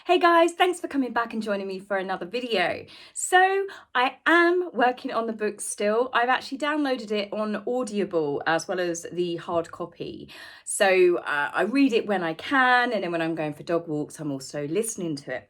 Hey guys, thanks for coming back and joining me for another video. So I am working on the book still. I've actually downloaded it on Audible as well as the hard copy. So I read it when I can, and then when I'm going for dog walks, I'm also listening to it.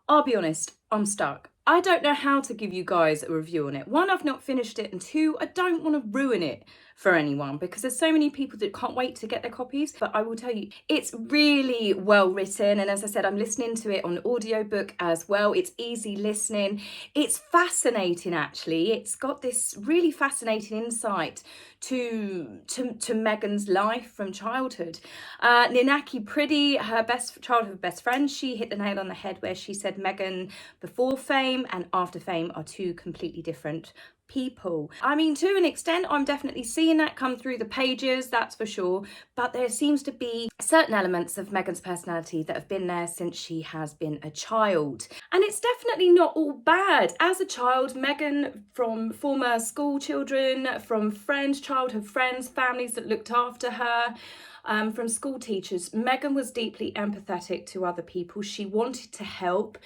I'll be honest, I'm stuck. I don't know how to give you guys a review on it. One, I've not finished it, and two, I don't want to ruin it for anyone because there's so many people that can't wait to get their copies. But I will tell you, it's really well written, and as I said, I'm listening to it on audiobook as well. It's easy listening. It's fascinating, actually. It's got this really fascinating insight to Meghan's life from childhood. Ninaki Priddy, her childhood best friend, she hit the nail on the head where she said Meghan before fame and after fame are two completely different people. I mean, to an extent, I'm definitely seeing that come through the pages, that's for sure. But there seems to be certain elements of Meghan's personality that have been there since she has been a child. And it's definitely not all bad. As a child, Meghan, from former school children, from childhood friends, families that looked after her, from school teachers, Meghan was deeply empathetic to other people. She wanted to help,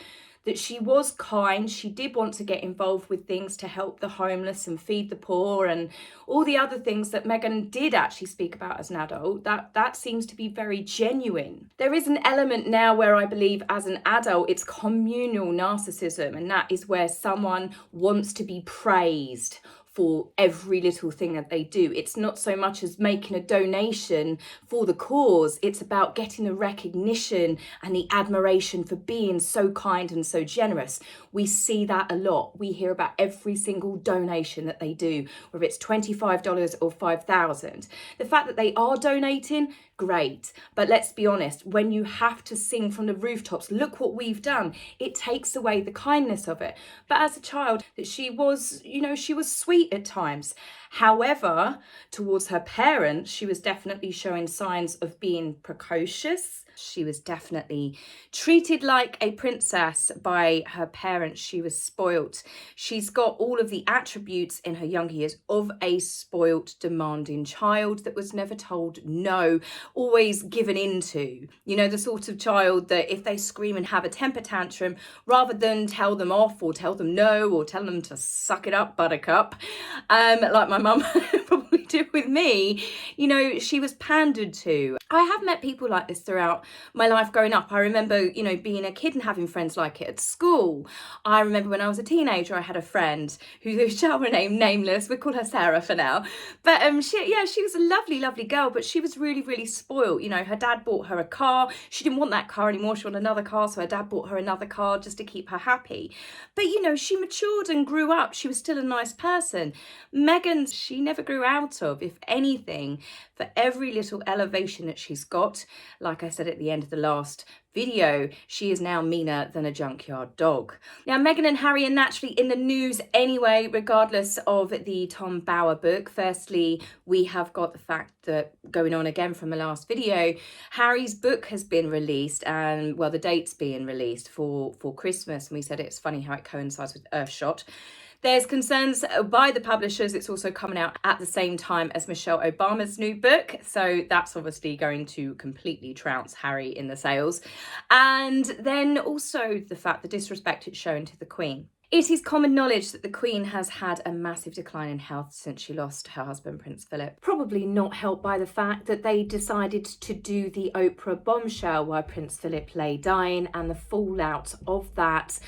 that she was kind. She did want to get involved with things to help the homeless and feed the poor and all the other things that Meghan did actually speak about as an adult. That seems to be very genuine. There is an element now where I believe as an adult it's communal narcissism, and that is where someone wants to be praised for every little thing that they do. It's not so much as making a donation for the cause, it's about getting the recognition and the admiration for being so kind and so generous. We see that a lot. We hear about every single donation that they do, whether it's $25 or $5,000. The fact that they are donating, great. But let's be honest, when you have to sing from the rooftops, look what we've done, it takes away the kindness of it. But as a child, that she was sweet at times. However, towards her parents, she was definitely showing signs of being precocious. She was definitely treated like a princess by her parents. She was spoilt. She's got all of the attributes in her younger years of a spoilt, demanding child that was never told no, always given into. You know, the sort of child that if they scream and have a temper tantrum, rather than tell them off or tell them no or tell them to suck it up, buttercup, like my mum probably did with me, you know, she was pandered to. I have met people like this throughout my life growing up. I remember, you know, being a kid and having friends like it at school. I remember when I was a teenager, I had a friend who shall remain nameless. We'll call her Sarah for now. But she was a lovely, lovely girl, but she was really, really spoiled. You know, her dad bought her a car. She didn't want that car anymore. She wanted another car. So her dad bought her another car just to keep her happy. But, you know, she matured and grew up. She was still a nice person. Meghan, she never grew out of, if anything, for every little elevation that she's got. Like I said at the end of the last video, she is now meaner than a junkyard dog. Now, Meghan and Harry are naturally in the news anyway, regardless of the Tom Bower book. Firstly, we have got the fact that, going on again from the last video, Harry's book has been released, and well, the date's being released for Christmas, and we said it's funny how it coincides with Earthshot. There's concerns by the publishers. It's also coming out at the same time as Michelle Obama's new book. So that's obviously going to completely trounce Harry in the sales. And then also the fact, the disrespect it's shown to the Queen. It is common knowledge that the Queen has had a massive decline in health since she lost her husband, Prince Philip. Probably not helped by the fact that they decided to do the Oprah bombshell while Prince Philip lay dying and the fallout of that.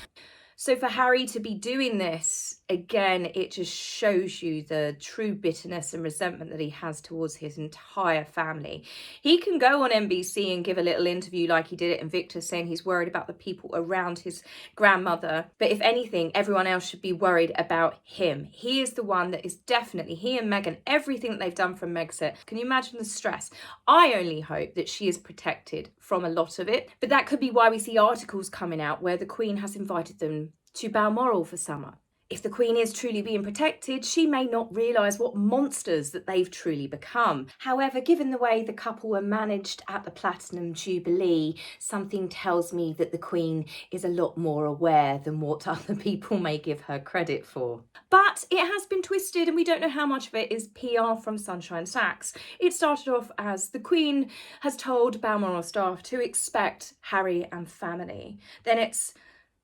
So for Harry to be doing this, again, it just shows you the true bitterness and resentment that he has towards his entire family. He can go on NBC and give a little interview like he did at Invictus, saying he's worried about the people around his grandmother. But if anything, everyone else should be worried about him. He is the one that is definitely, he and Meghan, everything that they've done from Megxit. Can you imagine the stress? I only hope that she is protected from a lot of it. But that could be why we see articles coming out where the Queen has invited them to Balmoral for summer. If the Queen is truly being protected, she may not realise what monsters that they've truly become. However, given the way the couple were managed at the Platinum Jubilee, something tells me that the Queen is a lot more aware than what other people may give her credit for. But it has been twisted, and we don't know how much of it is PR from Sunshine Sachs. It started off as the Queen has told Balmoral staff to expect Harry and family. Then it's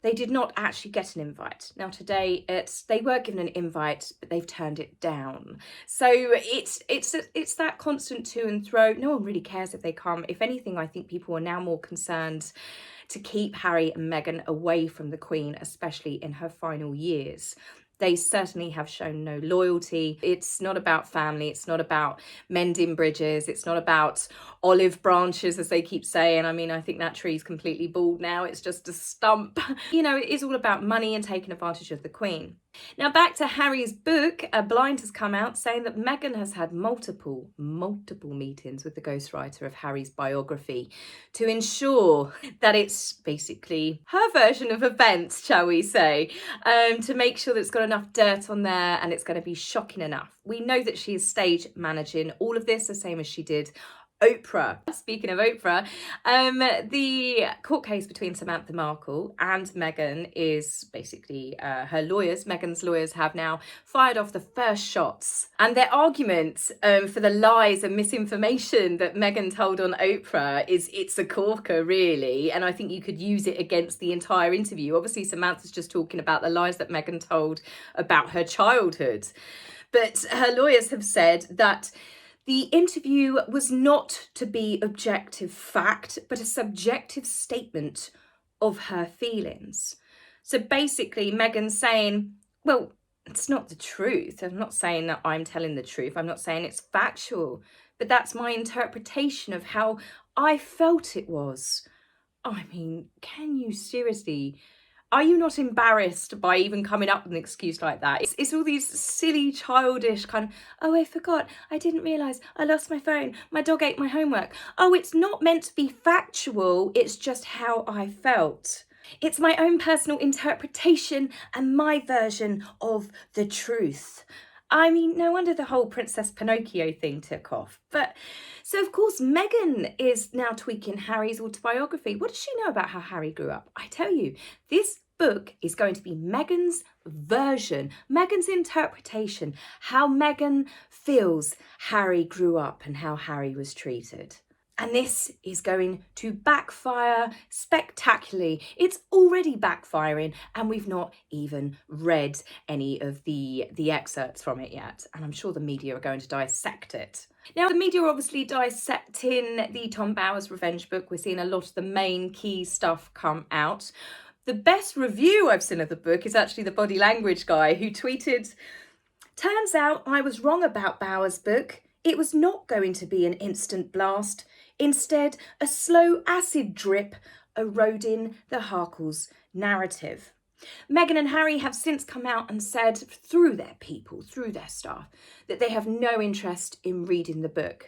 they did not actually get an invite. Now today they were given an invite, but they've turned it down. So it's that constant to and fro. No one really cares if they come. If anything, I think people are now more concerned to keep Harry and Meghan away from the Queen, especially in her final years. They certainly have shown no loyalty. It's not about family. It's not about mending bridges. It's not about olive branches, as they keep saying. I mean, I think that tree's completely bald now. It's just a stump. You know, it is all about money and taking advantage of the Queen. Now, back to Harry's book, a blind has come out saying that Meghan has had multiple meetings with the ghostwriter of Harry's biography to ensure that it's basically her version of events, shall we say, to make sure that it's got enough dirt on there and it's going to be shocking enough. We know that she is stage managing all of this, the same as she did Oprah. Speaking of Oprah, the court case between Samantha Markle and Meghan is basically her lawyers. Meghan's lawyers have now fired off the first shots, and their argument for the lies and misinformation that Meghan told on Oprah it's a corker, really, and I think you could use it against the entire interview. Obviously, Samantha's just talking about the lies that Meghan told about her childhood, but her lawyers have said that the interview was not to be objective fact, but a subjective statement of her feelings. So basically, Meghan's saying, well, it's not the truth. I'm not saying that I'm telling the truth. I'm not saying it's factual, but that's my interpretation of how I felt it was. I mean, can you seriously... Are you not embarrassed by even coming up with an excuse like that? It's all these silly, childish kind of, oh, I forgot, I didn't realise, I lost my phone, my dog ate my homework. Oh, it's not meant to be factual, it's just how I felt. It's my own personal interpretation and my version of the truth. I mean, no wonder the whole Princess Pinocchio thing took off. But so, of course, Meghan is now tweaking Harry's autobiography. What does she know about how Harry grew up? I tell you, this book is going to be Meghan's version, Meghan's interpretation, how Meghan feels Harry grew up and how Harry was treated. And this is going to backfire spectacularly. It's already backfiring, and we've not even read any of the excerpts from it yet. And I'm sure the media are going to dissect it. Now, the media are obviously dissecting the Tom Bowers revenge book. We're seeing a lot of the main key stuff come out. The best review I've seen of the book is actually the body language guy who tweeted, "Turns out I was wrong about Bowers' book. It was not going to be an instant blast. Instead, a slow acid drip eroding the Harkles narrative." Meghan and Harry have since come out and said through their people, through their staff, that they have no interest in reading the book,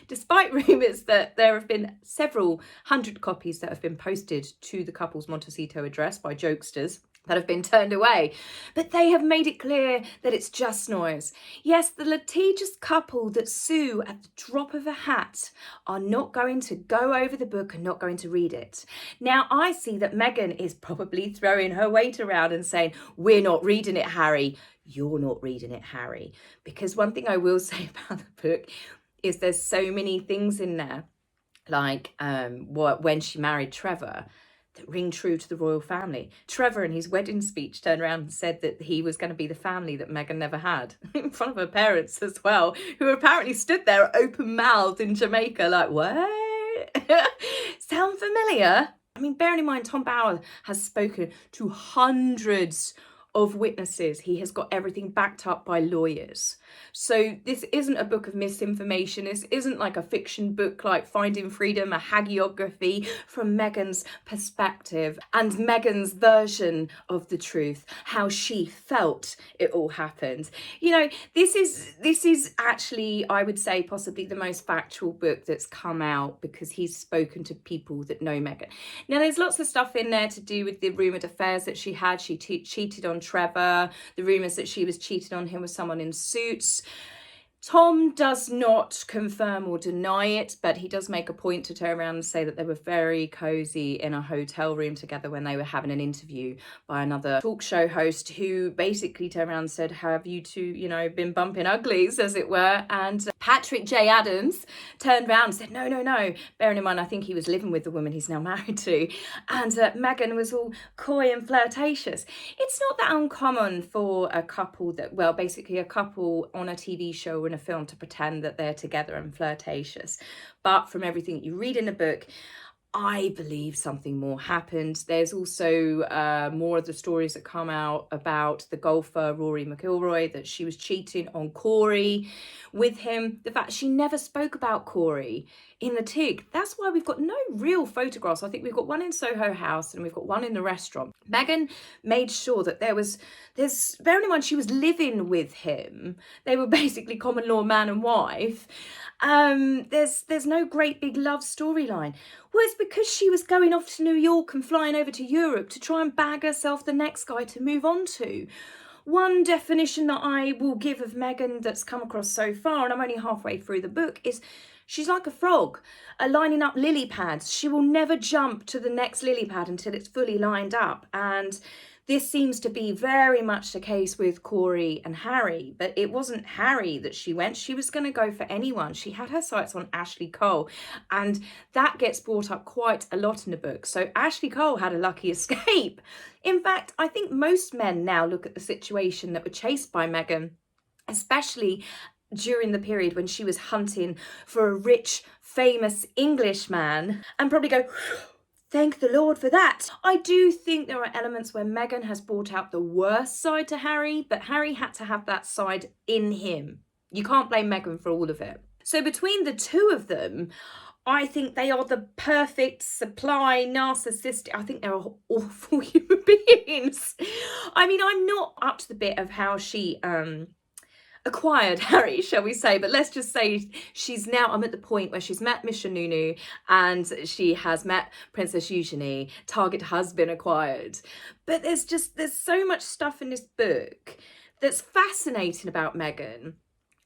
despite rumours that there have been several hundred copies that have been posted to the couple's Montecito address by jokesters that have been turned away. But they have made it clear that it's just noise. Yes, the litigious couple that sue at the drop of a hat are not going to go over the book and not going to read it. Now, I see that Meghan is probably throwing her weight around and saying, we're not reading it, Harry. You're not reading it, Harry. Because one thing I will say about the book is there's so many things in there, like when she married Trevor, that ring true to the royal family. Trevor, in his wedding speech, turned around and said that he was going to be the family that Meghan never had, in front of her parents as well, who apparently stood there open-mouthed in Jamaica like, what? Sound familiar? I mean, bearing in mind, Tom Bauer has spoken to hundreds of witnesses. He has got everything backed up by lawyers. So this isn't a book of misinformation. This isn't like a fiction book like Finding Freedom, a hagiography from Meghan's perspective and Meghan's version of the truth, how she felt it all happened. You know, this is actually, I would say, possibly the most factual book that's come out because he's spoken to people that know Meghan. Now, there's lots of stuff in there to do with the rumoured affairs that she had. She cheated on Trevor, the rumours that she was cheating on him with someone in Suits. Tom does not confirm or deny it, but he does make a point to turn around and say that they were very cosy in a hotel room together when they were having an interview by another talk show host, who basically turned around and said, have you two, you know, been bumping uglies, as it were? And Patrick J. Adams turned around and said, no, no, no. Bearing in mind, I think he was living with the woman he's now married to. And Meghan was all coy and flirtatious. It's not that uncommon for a couple that, well, basically a couple on a TV show or in a film to pretend that they're together and flirtatious. But from everything you read in the book, I believe something more happened. There's also more of the stories that come out about the golfer Rory McIlroy, that she was cheating on Corey with him. The fact she never spoke about Corey in the TIG. That's why we've got no real photographs. I think we've got one in Soho House and we've got one in the restaurant. Meghan made sure that there's, bearing in mind she was living with him. They were basically common law man and wife. There's no great big love storyline. Well, it's because she was going off to New York and flying over to Europe to try and bag herself the next guy to move on to. One definition that I will give of Meghan that's come across so far, and I'm only halfway through the book, is she's like a frog, lining up lily pads. She will never jump to the next lily pad until it's fully lined up. And this seems to be very much the case with Corey and Harry, but it wasn't Harry that she went. She was going to go for anyone. She had her sights on Ashley Cole, and that gets brought up quite a lot in the book. So Ashley Cole had a lucky escape. In fact, I think most men now look at the situation that were chased by Meghan, especially during the period when she was hunting for a rich, famous Englishman, and probably go, thank the Lord for that. I do think there are elements where Meghan has brought out the worst side to Harry, but Harry had to have that side in him. You can't blame Meghan for all of it. So between the two of them, I think they are the perfect supply narcissistic. I think they're awful human beings. I mean, I'm not up to the bit of how she acquired Harry, shall we say, but let's just say she's now, I'm at the point where she's met Mishanunu and she has met Princess Eugenie, target has been acquired. But there's so much stuff in this book that's fascinating about Meghan,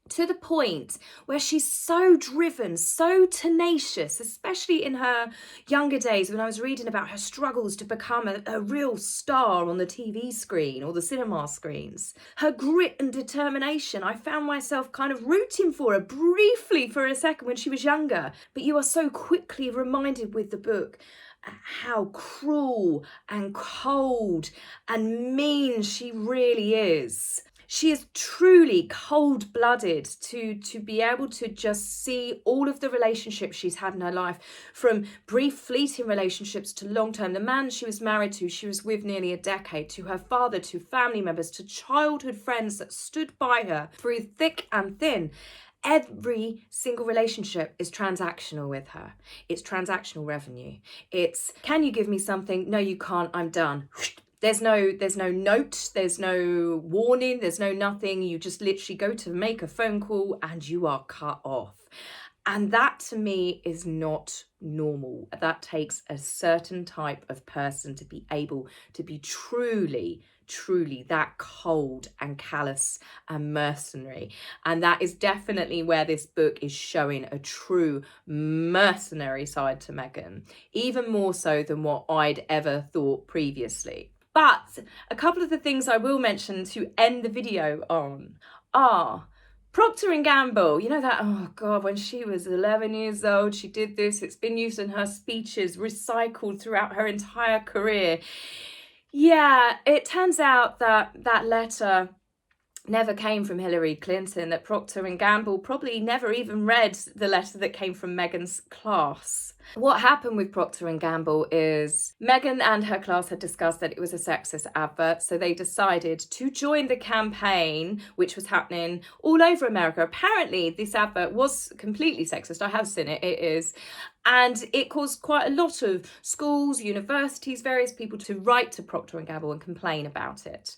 to the point where she's so driven, so tenacious, especially in her younger days when I was reading about her struggles to become a real star on the TV screen or the cinema screens. Her grit and determination, I found myself kind of rooting for her briefly for a second when she was younger. But you are so quickly reminded with the book how cruel and cold and mean she really is. She is truly cold-blooded to be able to just see all of the relationships she's had in her life, from brief fleeting relationships to long-term. The man she was married to, she was with nearly a decade, to her father, to family members, to childhood friends that stood by her through thick and thin. Every single relationship is transactional with her. It's transactional revenue. It's, can you give me something? No, you can't. I'm done. There's no note, there's no warning, there's no nothing. You just literally go to make a phone call and you are cut off. And that to me is not normal. That takes a certain type of person to be able to be truly that cold and callous and mercenary. And that is definitely where this book is showing a true mercenary side to Meghan, even more so than what I'd ever thought previously. But a couple of the things I will mention to end the video on are Procter & Gamble. You know that, oh God, when she was 11 years old, she did this. It's been used in her speeches, recycled throughout her entire career. Yeah, it turns out that that letter never came from Hillary Clinton, that Procter & Gamble probably never even read the letter that came from Meghan's class. What happened with Procter & Gamble is Meghan and her class had discussed that it was a sexist advert, so they decided to join the campaign, which was happening all over America. Apparently, this advert was completely sexist. I have seen it. It is. And it caused quite a lot of schools, universities, various people to write to Procter & Gamble and complain about it.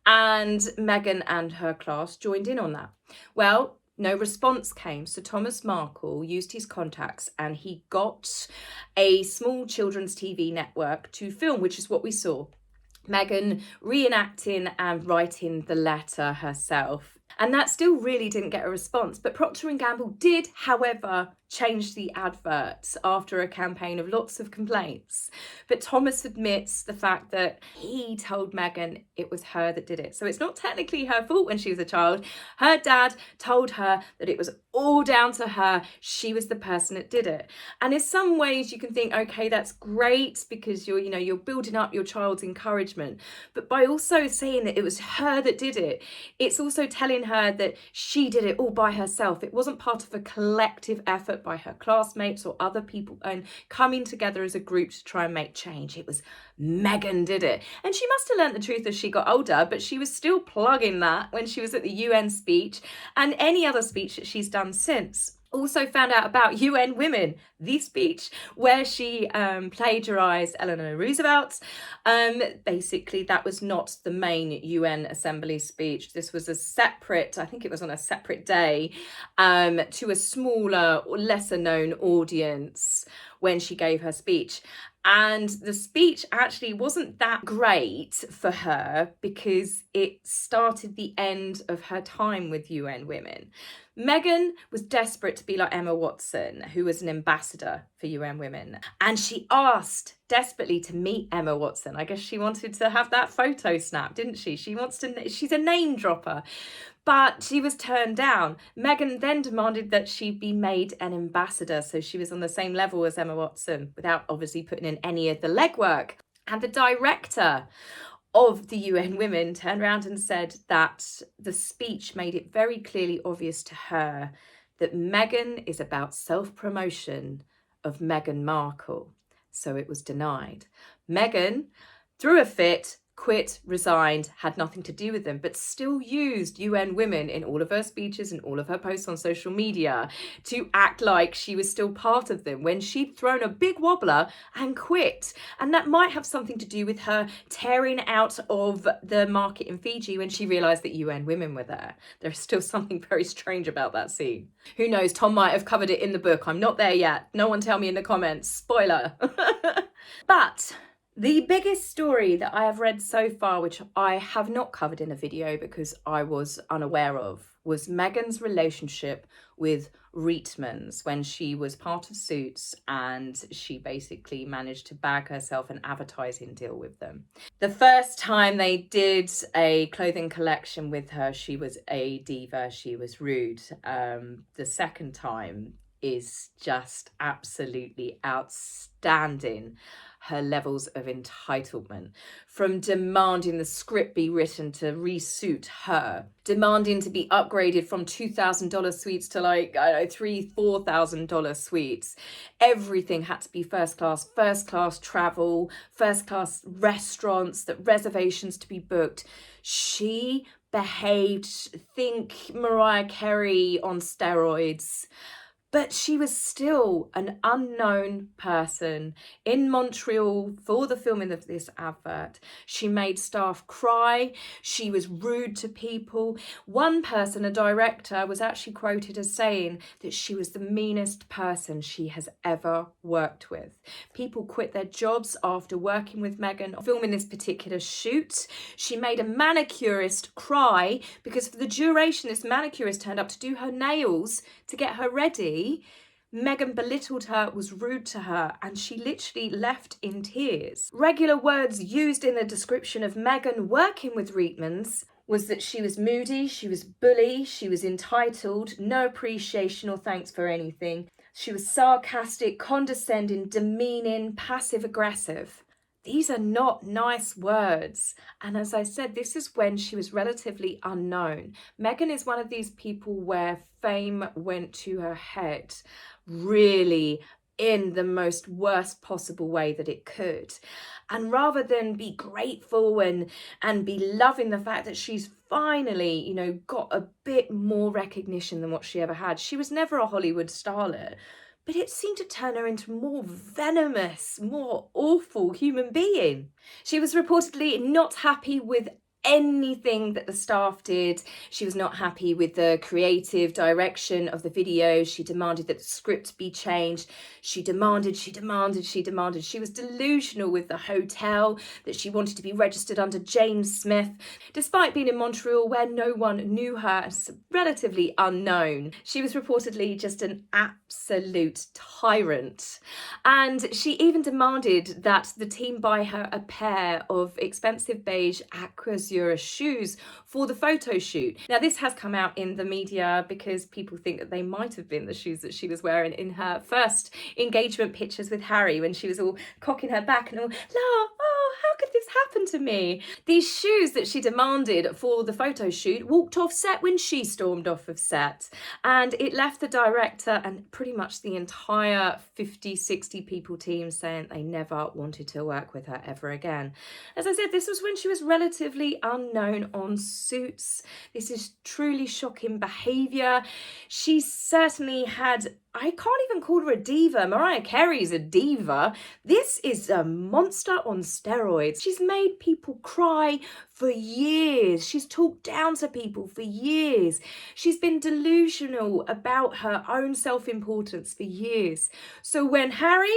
And Meghan and her class joined in on that. Well, no response came, so Thomas Markle used his contacts and he got a small children's TV network to film, which is what we saw. Meghan reenacting and writing the letter herself. And that still really didn't get a response. But Procter & Gamble did, however, change the adverts after a campaign of lots of complaints. But Thomas admits the fact that he told Meghan it was her that did it. So it's not technically her fault when she was a child. Her dad told her that it was all down to her. She was the person that did it. And in some ways you can think, okay, that's great because you're building up your child's encouragement. But by also saying that it was her that did it, it's also telling her that she did it all by herself. It wasn't part of a collective effort by her classmates or other people and coming together as a group to try and make change. It was Meghan did it. And she must have learnt the truth as she got older, but she was still plugging that when she was at the UN speech and any other speech that she's done since. Also found out about UN Women, the speech where she plagiarised Eleanor Roosevelt's. Basically, that was not the main UN Assembly speech. This was a separate, I think it was on a separate day, to a smaller or lesser known audience when she gave her speech. And the speech actually wasn't that great for her because it started the end of her time with UN Women. Meghan was desperate to be like Emma Watson, who was an ambassador for UN Women. And she asked desperately to meet Emma Watson. I guess she wanted to have that photo snap, didn't she? She's a name dropper. But she was turned down. Meghan then demanded that she be made an ambassador, so she was on the same level as Emma Watson, without obviously putting in any of the legwork. And the director of the UN Women turned around and said that the speech made it very clearly obvious to her that Meghan is about self-promotion of Meghan Markle. So it was denied. Meghan threw a fit, quit, resigned, had nothing to do with them, but still used UN Women in all of her speeches and all of her posts on social media to act like she was still part of them when she'd thrown a big wobbler and quit. And that might have something to do with her tearing out of the market in Fiji when she realised that UN Women were there. There's still something very strange about that scene. Who knows, Tom might have covered it in the book. I'm not there yet. No one tell me in the comments. Spoiler. But the biggest story that I have read so far, which I have not covered in a video because I was unaware of, was Meghan's relationship with Reitmans when she was part of Suits and she basically managed to bag herself an advertising deal with them. The first time they did a clothing collection with her, she was a diva, she was rude. The second time is just absolutely outstanding. Her levels of entitlement, from demanding the script be written to resuit her, demanding to be upgraded from $2,000 suites to $3,000-$4,000 suites. Everything had to be first class travel, first class restaurants, that reservations to be booked. She behaved, think Mariah Carey on steroids. But she was still an unknown person in Montreal for the filming of this advert. She made staff cry. She was rude to people. One person, a director, was actually quoted as saying that she was the meanest person she has ever worked with. People quit their jobs after working with Meghan, filming this particular shoot. She made a manicurist cry because for the duration this manicurist turned up to do her nails to get her ready. Meghan belittled her, was rude to her, and she literally left in tears. Regular words used in the description of Meghan working with Reitmans was that she was moody, she was bully, she was entitled, no appreciation or thanks for anything. She was sarcastic, condescending, demeaning, passive-aggressive. These are not nice words. And as I said, this is when she was relatively unknown. Meghan is one of these people where fame went to her head really in the most worst possible way that it could. And rather than be grateful and be loving the fact that she's finally, got a bit more recognition than what she ever had. She was never a Hollywood starlet. But it seemed to turn her into a more venomous, more awful human being. She was reportedly not happy with anything that the staff did. She was not happy with the creative direction of the video. She demanded that the script be changed. She demanded. She was delusional with the hotel, that she wanted to be registered under James Smith. Despite being in Montreal, where no one knew her, as relatively unknown, she was reportedly just an absolute tyrant. And she even demanded that the team buy her a pair of expensive beige Aquazura shoes for the photo shoot. Now, this has come out in the media because people think that they might have been the shoes that she was wearing in her first engagement pictures with Harry, when she was all cocking her back and all, how could this happen to me? These shoes that she demanded for the photo shoot walked off set when she stormed off of set, and it left the director and pretty much the entire 50-60 people team saying they never wanted to work with her ever again. As I said, this was when she was relatively unknown on Suits. This is truly shocking behaviour. She certainly had, I can't even call her a diva. Mariah Carey's a diva. This is a monster on steroids. She's made people cry for years. She's talked down to people for years. She's been delusional about her own self-importance for years. So when Harry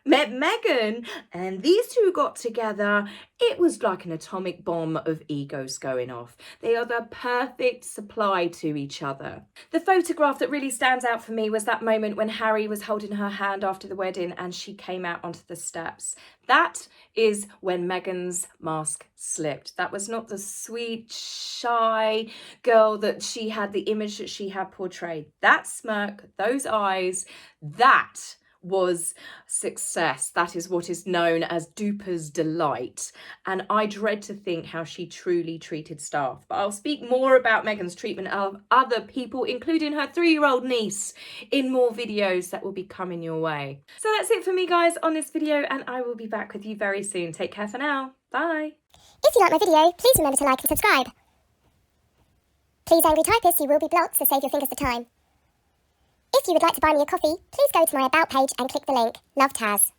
met Meghan and these two got together, it was like an atomic bomb of egos going off. They are the perfect supply to each other. The photograph that really stands out for me was that moment when Harry was holding her hand after the wedding and she came out onto the steps. That is when Meghan's mask slipped. That was not the sweet, shy girl that she had, the image that she had portrayed. That smirk, those eyes, that was success. That is what is known as duper's delight. And I dread to think how she truly treated staff. But I'll speak more about Meghan's treatment of other people, including her 3-year-old niece, in more videos that will be coming your way. So that's it for me, guys, on this video, and I will be back with you very soon. Take care for now. Bye. If you like my video, please remember to like and subscribe. Please, angry typist, you will be blocked, so save your fingers the time. If you would like to buy me a coffee, please go to my About page and click the link. Love, Taz.